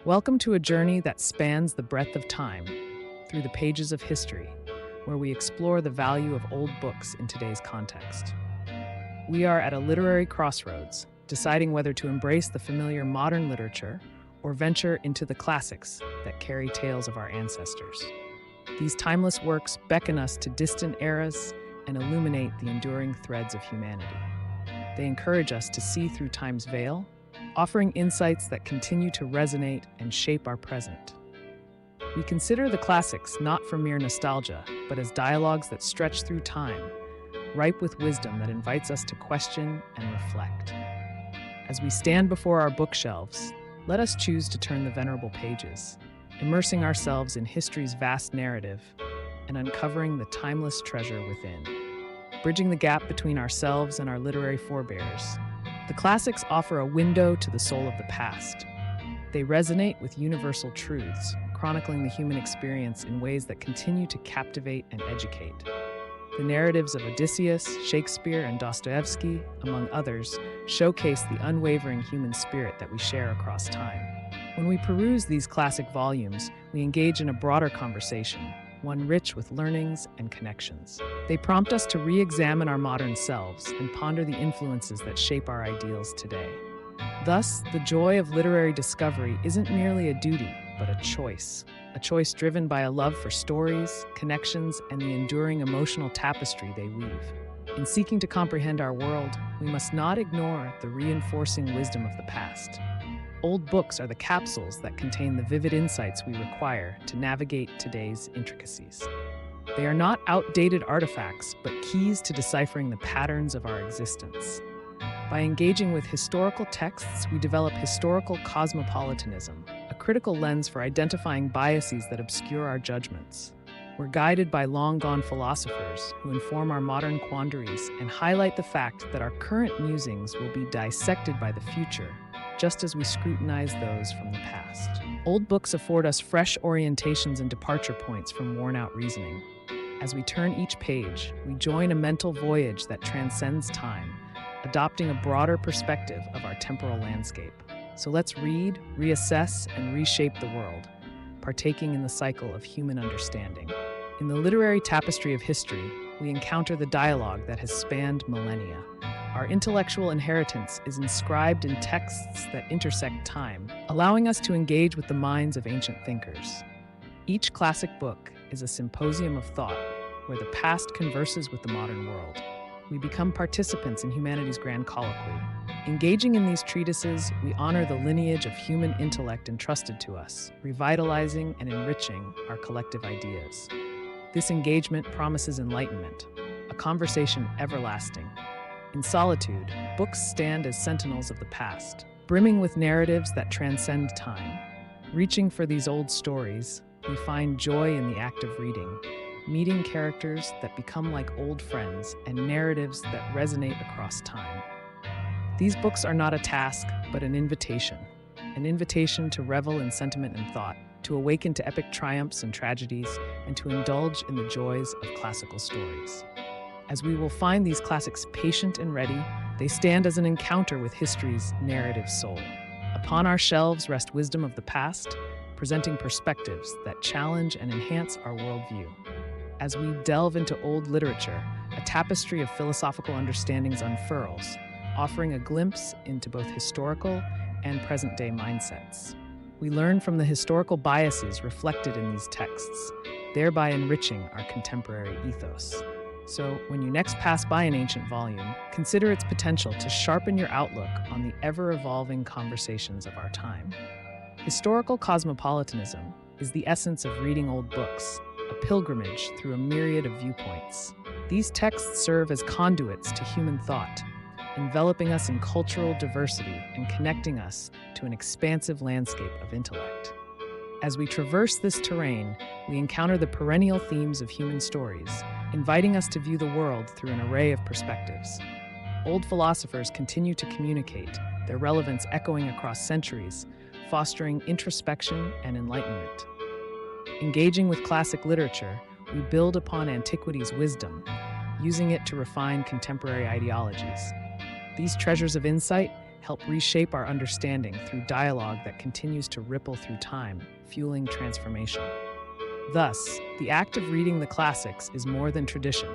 Welcome to a journey that spans the breadth of time, through the pages of history, where we explore the value of old books in today's context. We are at a literary crossroads, deciding whether to embrace the familiar modern literature or venture into the classics that carry tales of our ancestors. These timeless works beckon us to distant eras and illuminate the enduring threads of humanity. They encourage us to see through time's veil, offering insights that continue to resonate and shape our present. We consider the classics not for mere nostalgia, but as dialogues that stretch through time, ripe with wisdom that invites us to question and reflect. As we stand before our bookshelves, let us choose to turn the venerable pages, immersing ourselves in history's vast narrative and uncovering the timeless treasure within. Bridging the gap between ourselves and our literary forebears, the classics offer a window to the soul of the past. They resonate with universal truths, chronicling the human experience in ways that continue to captivate and educate. The narratives of Odysseus, Shakespeare, and Dostoevsky, among others, showcase the unwavering human spirit that we share across time. When we peruse these classic volumes, we engage in a broader conversation, one rich with learnings and connections. They prompt us to re-examine our modern selves and ponder the influences that shape our ideals today. Thus, the joy of literary discovery isn't merely a duty, but a choice driven by a love for stories, connections, and the enduring emotional tapestry they weave. In seeking to comprehend our world, we must not ignore the reinforcing wisdom of the past. Old books are the capsules that contain the vivid insights we require to navigate today's intricacies. They are not outdated artifacts, but keys to deciphering the patterns of our existence. By engaging with historical texts, we develop historical cosmopolitanism, a critical lens for identifying biases that obscure our judgments. We're guided by long-gone philosophers who inform our modern quandaries and highlight the fact that our current musings will be dissected by the future, just as we scrutinize those from the past. Old books afford us fresh orientations and departure points from worn-out reasoning. As we turn each page, we join a mental voyage that transcends time, adopting a broader perspective of our temporal landscape. So let's read, reassess, and reshape the world, partaking in the cycle of human understanding. In the literary tapestry of history, we encounter the dialogue that has spanned millennia. Our intellectual inheritance is inscribed in texts that intersect time, allowing us to engage with the minds of ancient thinkers. Each classic book is a symposium of thought, where the past converses with the modern world. We become participants in humanity's grand colloquy. Engaging in these treatises, we honor the lineage of human intellect entrusted to us, revitalizing and enriching our collective ideas. This engagement promises enlightenment, a conversation everlasting. In solitude, books stand as sentinels of the past, brimming with narratives that transcend time. Reaching for these old stories, we find joy in the act of reading, meeting characters that become like old friends and narratives that resonate across time. These books are not a task, but an invitation to revel in sentiment and thought, to awaken to epic triumphs and tragedies, and to indulge in the joys of classical stories. As we will find these classics patient and ready, they stand as an encounter with history's narrative soul. Upon our shelves rest wisdom of the past, presenting perspectives that challenge and enhance our worldview. As we delve into old literature, a tapestry of philosophical understandings unfurls, offering a glimpse into both historical and present-day mindsets. We learn from the historical biases reflected in these texts, thereby enriching our contemporary ethos. So, when you next pass by an ancient volume, consider its potential to sharpen your outlook on the ever-evolving conversations of our time. Historical cosmopolitanism is the essence of reading old books, a pilgrimage through a myriad of viewpoints. These texts serve as conduits to human thought, enveloping us in cultural diversity and connecting us to an expansive landscape of intellect. As we traverse this terrain, we encounter the perennial themes of human stories, inviting us to view the world through an array of perspectives. Old philosophers continue to communicate, their relevance echoing across centuries, fostering introspection and enlightenment. Engaging with classic literature, we build upon antiquity's wisdom, using it to refine contemporary ideologies. These treasures of insight help reshape our understanding through dialogue that continues to ripple through time, fueling transformation. Thus, the act of reading the classics is more than tradition,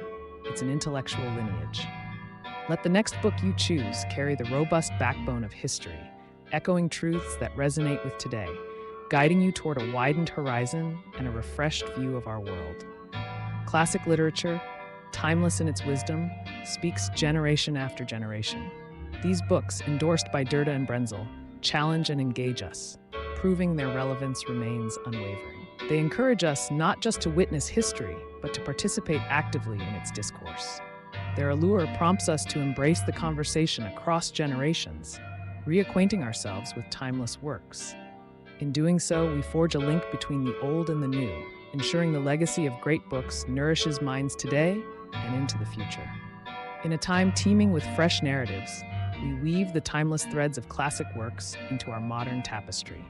it's an intellectual lineage. Let the next book you choose carry the robust backbone of history, echoing truths that resonate with today, guiding you toward a widened horizon and a refreshed view of our world. Classic literature, timeless in its wisdom, speaks generation after generation. These books, endorsed by Derda and Brenzel, challenge and engage us, proving their relevance remains unwavering. They encourage us not just to witness history, but to participate actively in its discourse. Their allure prompts us to embrace the conversation across generations, reacquainting ourselves with timeless works. In doing so, we forge a link between the old and the new, ensuring the legacy of great books nourishes minds today and into the future. In a time teeming with fresh narratives, we weave the timeless threads of classic works into our modern tapestry.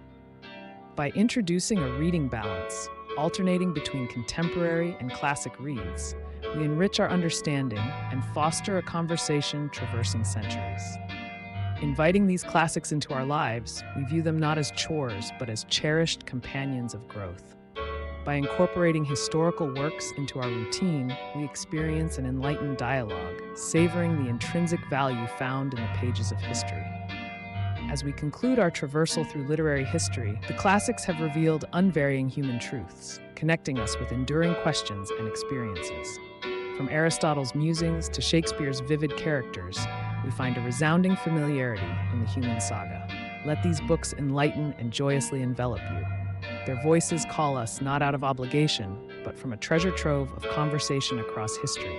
By introducing a reading balance, alternating between contemporary and classic reads, we enrich our understanding and foster a conversation traversing centuries. Inviting these classics into our lives, we view them not as chores, but as cherished companions of growth. By incorporating historical works into our routine, we experience an enlightened dialogue, savoring the intrinsic value found in the pages of history. As we conclude our traversal through literary history, the classics have revealed unvarying human truths, connecting us with enduring questions and experiences. From Aristotle's musings to Shakespeare's vivid characters, we find a resounding familiarity in the human saga. Let these books enlighten and joyously envelop you. Their voices call us not out of obligation, but from a treasure trove of conversation across history.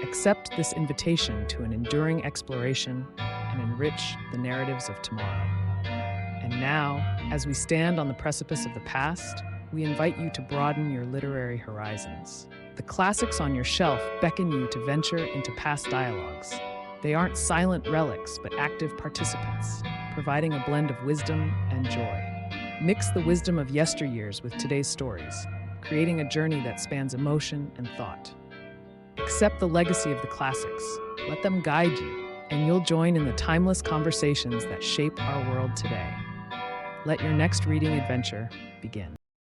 Accept this invitation to an enduring exploration and enrich the narratives of tomorrow. And now, as we stand on the precipice of the past, we invite you to broaden your literary horizons. The classics on your shelf beckon you to venture into past dialogues. They aren't silent relics, but active participants, providing a blend of wisdom and joy. Mix the wisdom of yesteryears with today's stories, creating a journey that spans emotion and thought. Accept the legacy of the classics, let them guide you, and you'll join in the timeless conversations that shape our world today. Let your next reading adventure begin.